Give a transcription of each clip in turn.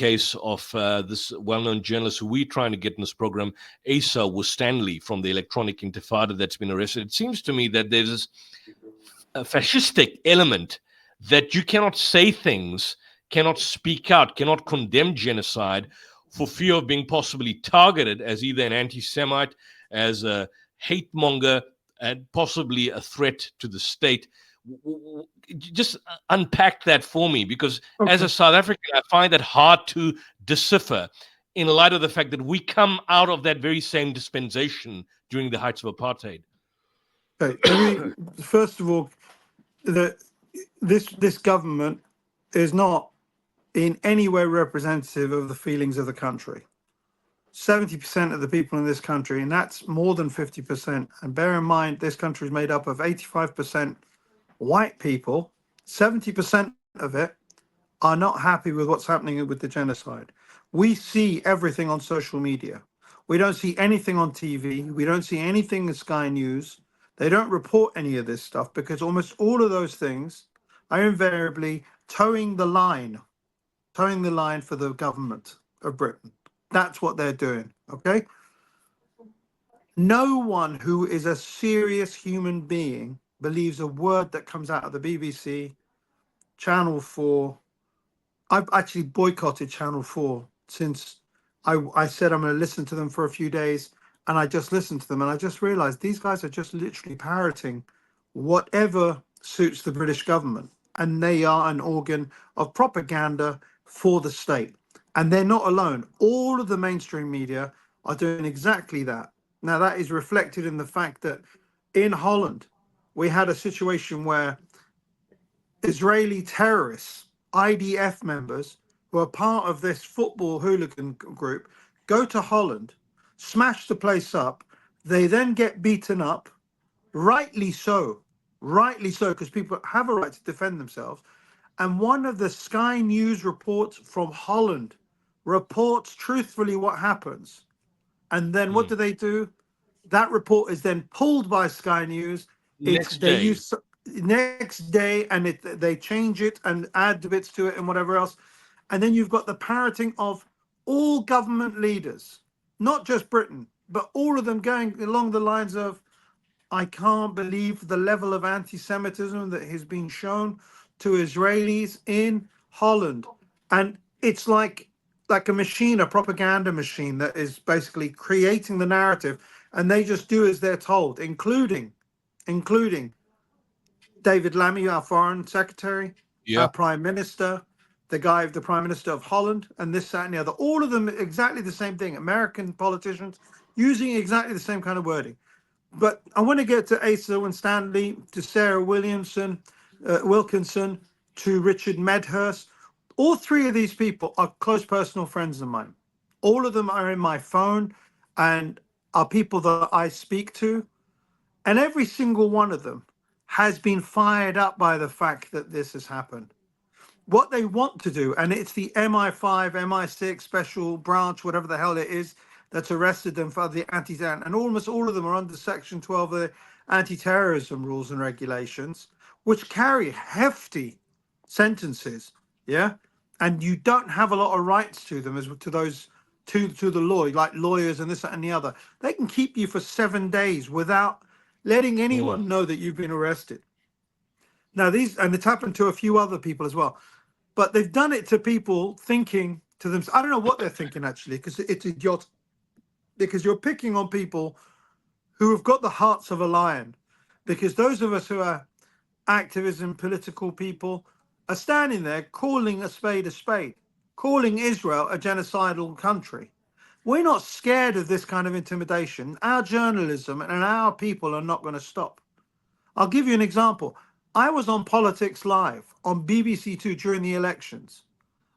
case of this well-known journalist who we're trying to get in this program, Asa Stanley from the Electronic Intifada, that's been arrested. It seems to me that there's a fascistic element that you cannot say things, cannot speak out, cannot condemn genocide for fear of being possibly targeted as either an anti-Semite, as a hate monger, and possibly a threat to the state. Just unpack that for me, because as a South African, I find that hard to decipher in light of the fact that we come out of that very same dispensation during the heights of apartheid. Okay, let me, first of all, this government is not in any way representative of the feelings of the country. 70% of the people in this country, and that's more than 50%. And bear in mind, this country is made up of 85% white people. 70% of it are not happy with what's happening with the genocide. We see everything on social media. We don't see anything on TV. We don't see anything in Sky News. They don't report any of this stuff because almost all of those things are invariably towing the line for the government of Britain. That's what they're doing, okay? No one who is a serious human being believes a word that comes out of the BBC, Channel 4. I've actually boycotted Channel 4 since I said I'm going to listen to them for a few days, and I just listened to them, and I just realized these guys are just literally parroting whatever suits the British government, and they are an organ of propaganda for the state. And they're not alone. All of the mainstream media are doing exactly that. Now, that is reflected in the fact that in Holland, we had a situation where Israeli terrorists, IDF members, who are part of this football hooligan group, go to Holland, smash the place up. They then get beaten up, rightly so, because people have a right to defend themselves. And one of the Sky News reports from Holland reports truthfully what happens. And then what do? That report is then pulled by Sky News. Next day, and they change it and add bits to it and whatever else. And then you've got the parroting of all government leaders, not just Britain, but all of them going along the lines of, I can't believe the level of anti-Semitism that has been shown to Israelis in Holland. And it's like a machine, a propaganda machine that is basically creating the narrative, and they just do as they're told, including David Lammy, our foreign secretary, our prime minister, the prime minister of Holland, and this, that, and the other. All of them exactly the same thing. American politicians using exactly the same kind of wording. But I want to get to Asa Stanley, to Sarah Wilkinson, to Richard Medhurst. All three of these people are close personal friends of mine. All of them are in my phone and are people that I speak to. And every single one of them has been fired up by the fact that this has happened. What they want to do, and it's the MI5, MI6 special branch, whatever the hell it is, that's arrested them for the anti-terror, and almost all of them are under Section 12 of the anti-terrorism rules and regulations, which carry hefty sentences, yeah? And you don't have a lot of rights to them, as to those, to the law, like lawyers and this, that, and the other. They can keep you for 7 days without letting anyone know that you've been arrested. Now, and it's happened to a few other people as well, but they've done it to people thinking to them, I don't know what they're thinking actually, because it's idiotic. Because you're picking on people who have got the hearts of a lion. Because those of us who are activism, political people, are standing there calling a spade, calling Israel a genocidal country. We're not scared of this kind of intimidation. Our journalism and our people are not going to stop. I'll give you an example. I was on Politics Live on BBC Two during the elections.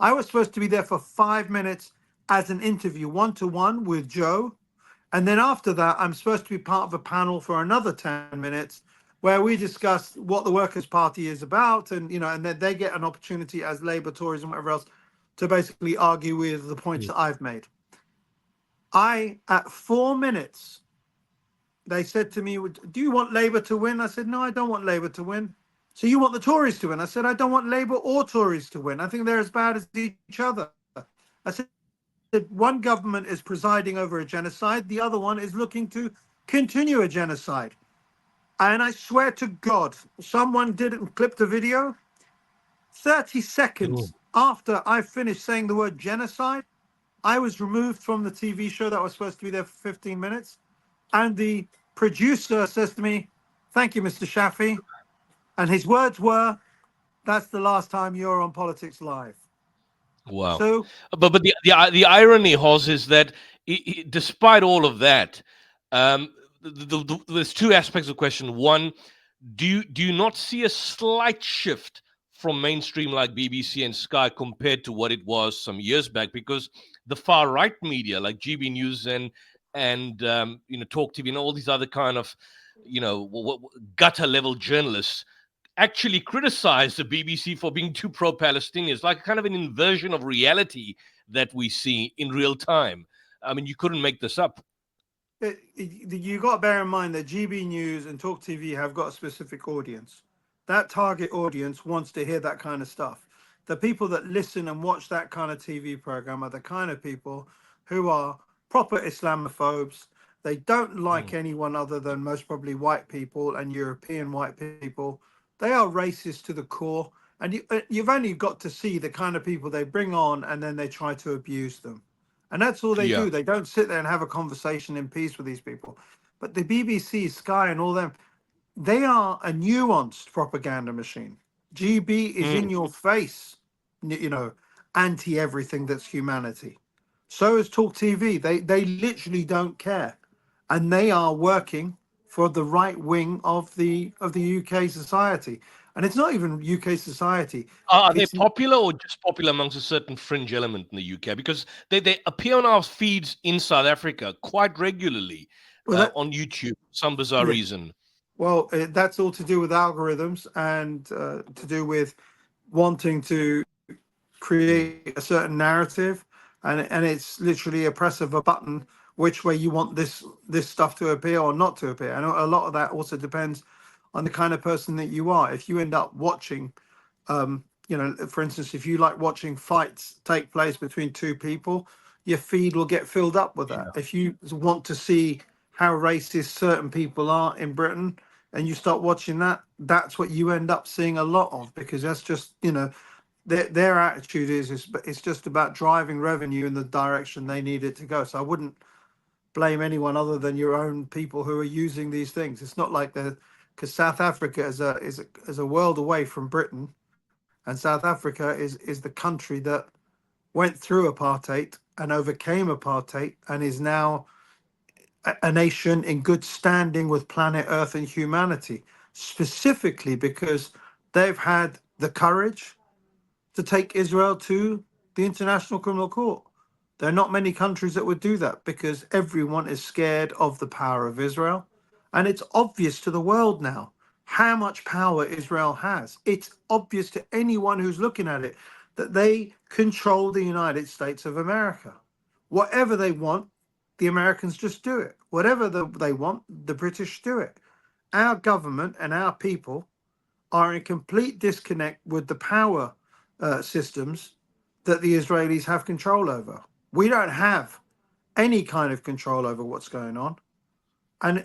I was supposed to be there for 5 minutes as an interview, one-to-one with Joe. And then after that, I'm supposed to be part of a panel for another 10 minutes where we discuss what the Workers' Party is about. And, and then they get an opportunity as Labour, Tories and whatever else to basically argue with the points that I've made. At 4 minutes, they said to me, do you want Labour to win? I said, no, I don't want Labour to win. So you want the Tories to win? I said, I don't want Labour or Tories to win. I think they're as bad as each other. I said, one government is presiding over a genocide, the other one is looking to continue a genocide. And I swear to God, someone didn't clip the video. 30 seconds after I finished saying the word genocide, I was removed from the TV show that was supposed to be there for 15 minutes. And the producer says to me, "Thank you, Mr. Shafiei." And his words were, "That's the last time you're on Politics Live." Wow. So But the irony, Hoz, is that despite all of that, there's two aspects of the question. One, do you not see a slight shift from mainstream like BBC and Sky compared to what it was some years back? Because the far right media like GB News and Talk TV and all these other kind of gutter level journalists actually criticized the BBC for being too pro-Palestinian. It's like kind of an inversion of reality that we see in real time. I mean, you couldn't make this up. you got to bear in mind that GB News and Talk TV have got a specific audience. That target audience wants to hear that kind of stuff. The people that listen and watch that kind of TV program are the kind of people who are proper Islamophobes. They don't like anyone other than most probably white people and European white people. They are racist to the core. And you've only got to see the kind of people they bring on and then they try to abuse them. And that's all they Yeah. do. They don't sit there and have a conversation in peace with these people. But the BBC, Sky, and all them, they are a nuanced propaganda machine. GB is in your face, anti everything that's humanity. So is Talk TV. They literally don't care, and they are working for the right wing of the UK society. And it's not even UK society. Are they It's popular or just popular amongst a certain fringe element in the UK? Because they appear on our feeds in South Africa quite regularly well that on YouTube, for some bizarre yeah. reason. Well, that's all to do with algorithms and to do with wanting to create a certain narrative, and it's literally a press of a button which way you want this stuff to appear or not to appear. And a lot of that also depends on the kind of person that you are. If you end up watching for instance, if you like watching fights take place between two people, your feed will get filled up with that. If you want to see how racist certain people are in Britain and you start watching that, that's what you end up seeing a lot of, because that's just, their attitude is it's just about driving revenue in the direction they need it to go. So I wouldn't blame anyone other than your own people who are using these things. It's not like because South Africa is a world away from Britain, and South Africa is the country that went through apartheid and overcame apartheid and is now a nation in good standing with planet Earth and humanity, specifically because they've had the courage to take Israel to the International Criminal Court. There are not many countries that would do that because everyone is scared of the power of Israel. And it's obvious to the world now how much power Israel has. It's obvious to anyone who's looking at it that they control the United States of America. Whatever they want, the Americans just do it. Whatever they want, the British do it. Our government and our people are in complete disconnect with the power systems that the Israelis have control over. We don't have any kind of control over what's going on, and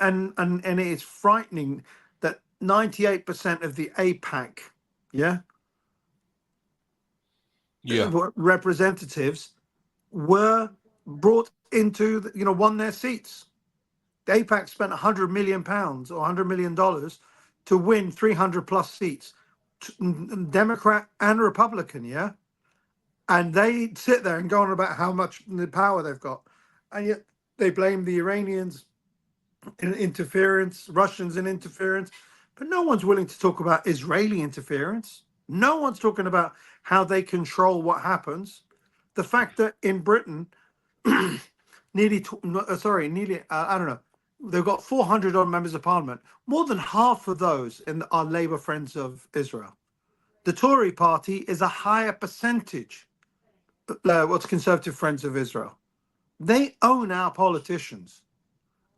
it is frightening that 98% of the APAC, yeah, Yeah. representatives were brought into, won their seats. The APAC spent £100 million or $100 million to win 300 plus seats, Democrat and Republican, yeah. And they sit there and go on about how much the power they've got, and yet they blame the Iranians in interference, Russians in interference, but no one's willing to talk about Israeli interference. No one's talking about how they control what happens. The fact that in Britain, nearly, I don't know, they've got 400 odd members of parliament. More than half of those are Labour friends of Israel. The Tory party is a higher percentage. What's Conservative Friends of Israel? They own our politicians,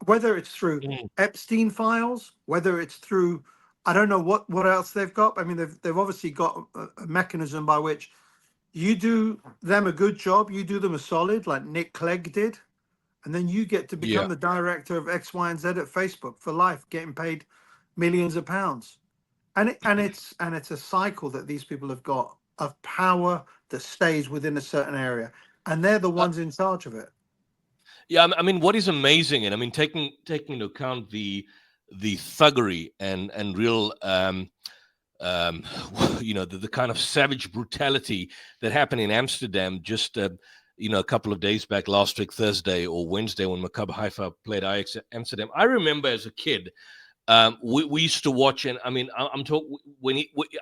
whether it's through Epstein files, whether it's through, I don't know what else they've got. I mean, they've obviously got a mechanism by which You do them a good job, you do them a solid, like Nick Clegg did, and then you get to Yeah. become the director of X, Y, and Z at Facebook for life, getting paid millions of pounds. And it's a cycle that these people have got of power that stays within a certain area, and they're the Uh, ones in charge of it. yeah, I mean, what is amazing, and I mean, taking into account the thuggery and real the kind of savage brutality that happened in Amsterdam just a couple of days back, last week Thursday or Wednesday, when Maccabi Haifa played Ajax Amsterdam. I remember as a kid, we used to watch, and I mean, I'm talking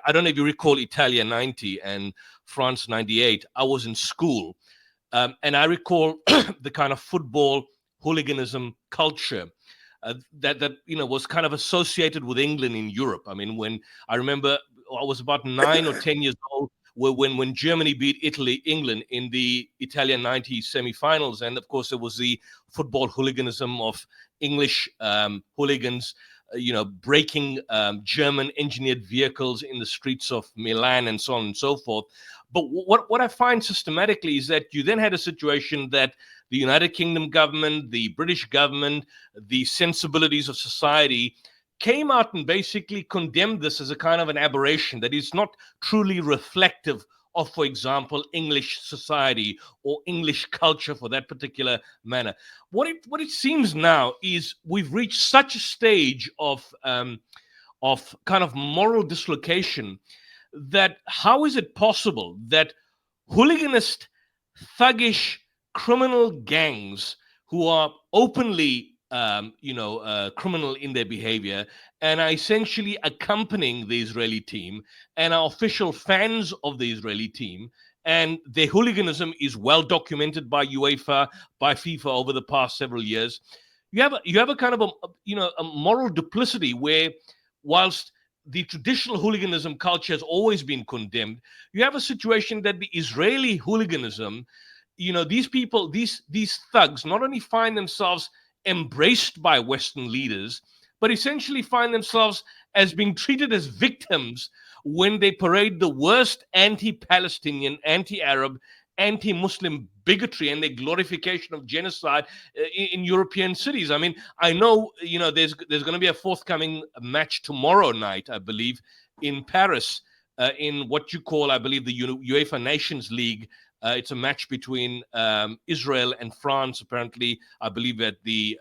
I don't know if you recall Italia '90 and France '98. I was in school, and I recall the kind of football hooliganism culture that was kind of associated with England in Europe. I mean, when I remember I was about 9 or 10 years old, when Germany beat England in the Italian '90 semi-finals, and of course there was the football hooliganism of English hooligans, breaking German engineered vehicles in the streets of Milan and so on and so forth. But what I find systematically is that you then had a situation that the United Kingdom government, the British government, the sensibilities of society came out and basically condemned this as a kind of an aberration that is not truly reflective of, for example, English society or English culture for that particular manner. What it seems now is we've reached such a stage of kind of moral dislocation that how is it possible that hooliganist, thuggish, criminal gangs who are openly, criminal in their behavior and are essentially accompanying the Israeli team and are official fans of the Israeli team. And their hooliganism is well documented by UEFA, by FIFA over the past several years. You have a kind of a moral duplicity where, whilst the traditional hooliganism culture has always been condemned, you have a situation that the Israeli hooliganism, these people, these thugs, not only find themselves embraced by Western leaders, but essentially find themselves as being treated as victims when they parade the worst anti-Palestinian, anti-Arab, anti-Muslim bigotry and their glorification of genocide in European cities. I mean, I know, there's going to be a forthcoming match tomorrow night, I believe, in Paris, in what you call, I believe, the UEFA Nations League. It's a match between Israel and France, apparently, I believe, at the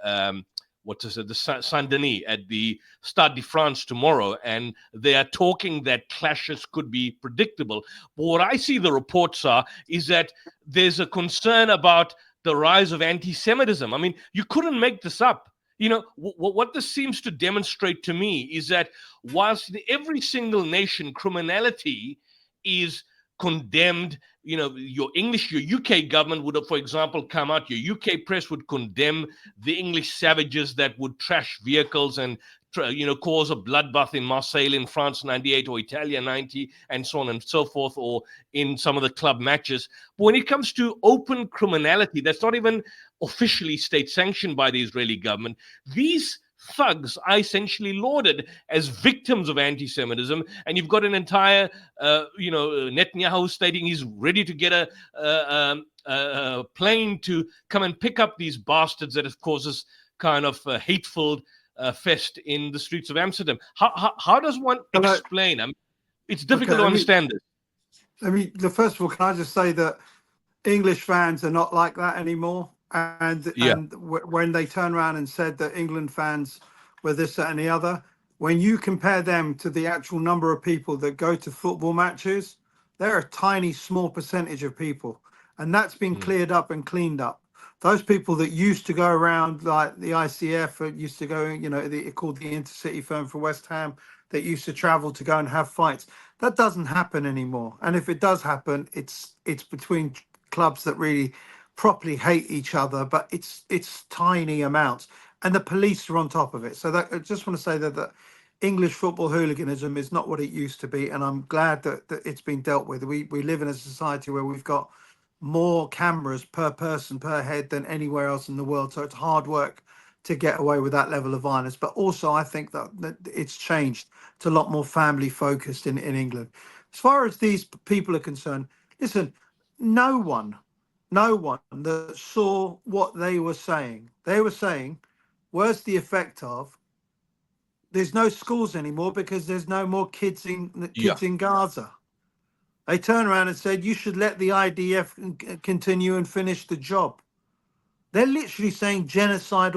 the Saint-Denis, at the Stade de France tomorrow, and they are talking that clashes could be predictable. But what I see the reports is that there's a concern about the rise of anti-Semitism. I mean, you couldn't make this up. What this seems to demonstrate to me is that whilst in every single nation criminality is condemned, your UK government would have, for example, come out, your UK press would condemn the English savages that would trash vehicles and cause a bloodbath in Marseille in France '98 or Italia '90 and so on and so forth, or in some of the club matches. But when it comes to open criminality that's not even officially state sanctioned by the Israeli government, these thugs are essentially lauded as victims of anti-Semitism, and you've got an entire, Netanyahu stating he's ready to get a plane to come and pick up these bastards that have caused this kind of hateful fest in the streets of Amsterdam. How does one explain? I mean, it's difficult to understand this. First of all, can I just say that English fans are not like that anymore? And when they turn around and said that England fans were this, that, and the other, when you compare them to the actual number of people that go to football matches, they're a tiny, small percentage of people. And that's been cleared up and cleaned up. Those people that used to go around, like the ICF used to go, called the Intercity firm for West Ham, that used to travel to go and have fights. That doesn't happen anymore. And if it does happen, it's between clubs that really properly hate each other, but it's tiny amounts, and the police are on top of it. So that I just want to say that English football hooliganism is not what it used to be, and I'm glad that it's been dealt with. We live in a society where we've got more cameras per person per head than anywhere else in the world, so it's hard work to get away with that level of violence. But also I think that it's changed to a lot more family focused in England. As far as these people are concerned, listen, no one that saw what they were saying. They were saying, where's the effect of there's no schools anymore because there's no more kids in Gaza. They turned around and said, you should let the IDF continue and finish the job. They're literally saying genocidal